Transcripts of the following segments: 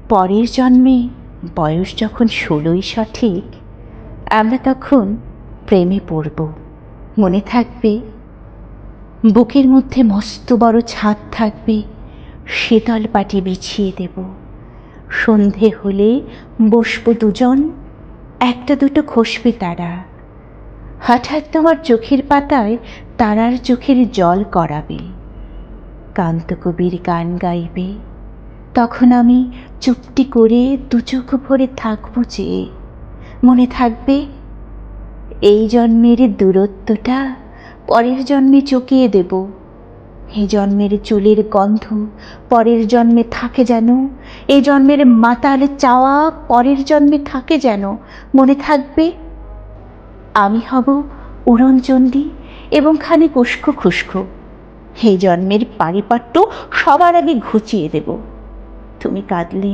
পরের জন্মে বয়স যখন 16ই সঠিক, আমরা তখন প্রেমে পড়ব। মনে থাকবে, বুকের মধ্যে মস্ত বড় ছাদ থাকবে, শীতল পাটি বিছিয়ে দেব। সন্ধে হলে বসবো দুজন, একটা দুটো খসবে তারা। হঠাৎ তোমার চোখের পাতায় তারার চোখের জল করাবে, কান্তকবির গান গাইবে। তখন আমি চুপটি করে দু চোখ ভরে থাকবো চেয়ে। মনে থাকবে, এই জন্মের দূরত্বটা পরের জন্মে চুকিয়ে দেব। এই জন্মের চুলের গন্ধ পরের জন্মে থাকে যেন, এই জন্মের মাতাল চাওয়া পরের জন্মে থাকে যেন। মনে থাকবে, আমি হব উড়নচণ্ডী এবং খানিক উস্কো খুস্কো। এই জন্মের পারিপাট্য সবার আগে ঘুচিয়ে দেব। তুমি কাঁদলে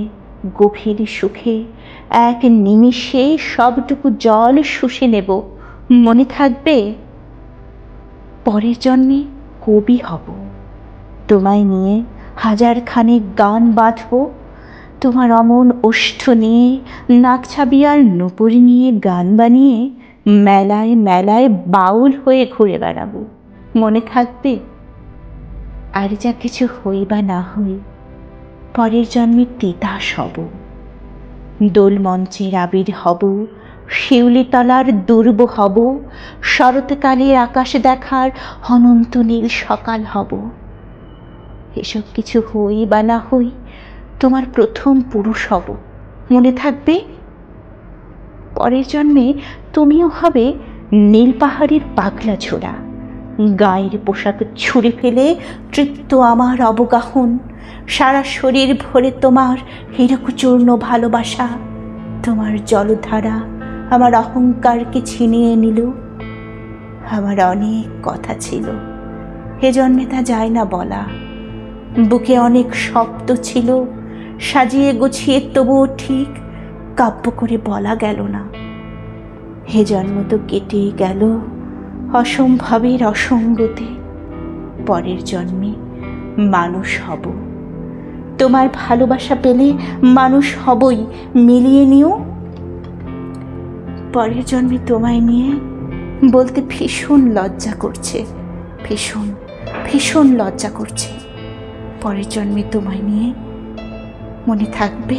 গভীর সুখে এক নিমিষে সবটুকু জল শুষে নেব। মনে থাকবে, পরের জন্মে কবি হব, তোমায় নিয়ে হাজারখানেক গান বাঁধব। তোমার অমন ওষ্ঠ নিয়ে, নাক ছাবিয়ার নূপুর নিয়ে গান বানিয়ে মেলায় মেলায় বাউল হয়ে ঘুরে বেড়াবো। মনে থাকবে, আর যা কিছু হই বা না হই, পরের জন্মে তিতাস হব, দোল মঞ্চের আবির হব, শিউলিতলার দুর্ব হব, শরৎকালের আকাশ দেখার অনন্ত নীল সকাল হব। এসব কিছু হই বা না হই, তোমার প্রথম পুরুষ হব। মনে থাকবে, পরের জন্মে তুমিও হবে নীল পাহাড়ের পাগলা ছোড়া। গায়ের পোশাক ছুঁড়ে ফেলে তৃপ্ত আমার অবগাহন, সারা শরীর ভরে তোমার হীরকচূর্ণ ভালোবাসা। তোমার জলধারা আমার অহংকারকে ছিনিয়ে নিল। আমার অনেক কথা ছিল, এ জন্মে তা যায় না বলা। বুকে অনেক শব্দ ছিল, সাজিয়ে গুছিয়ে তবুও ঠিক কাব্য করে বলা গেল না। হে জন্ম তো কেটে গেল অসম্ভবের অসঙ্গতে। পরের জন্মে মানুষ হব, তোমার ভালোবাসা পেলে মানুষ হবই, মিলিয়ে নিও। পরের জন্মে তোমায় নিয়ে বলতে ভীষণ লজ্জা করছে, ভীষণ ভীষণ লজ্জা করছে। পরের জন্মে তোমায় নিয়ে, মনে থাকবে।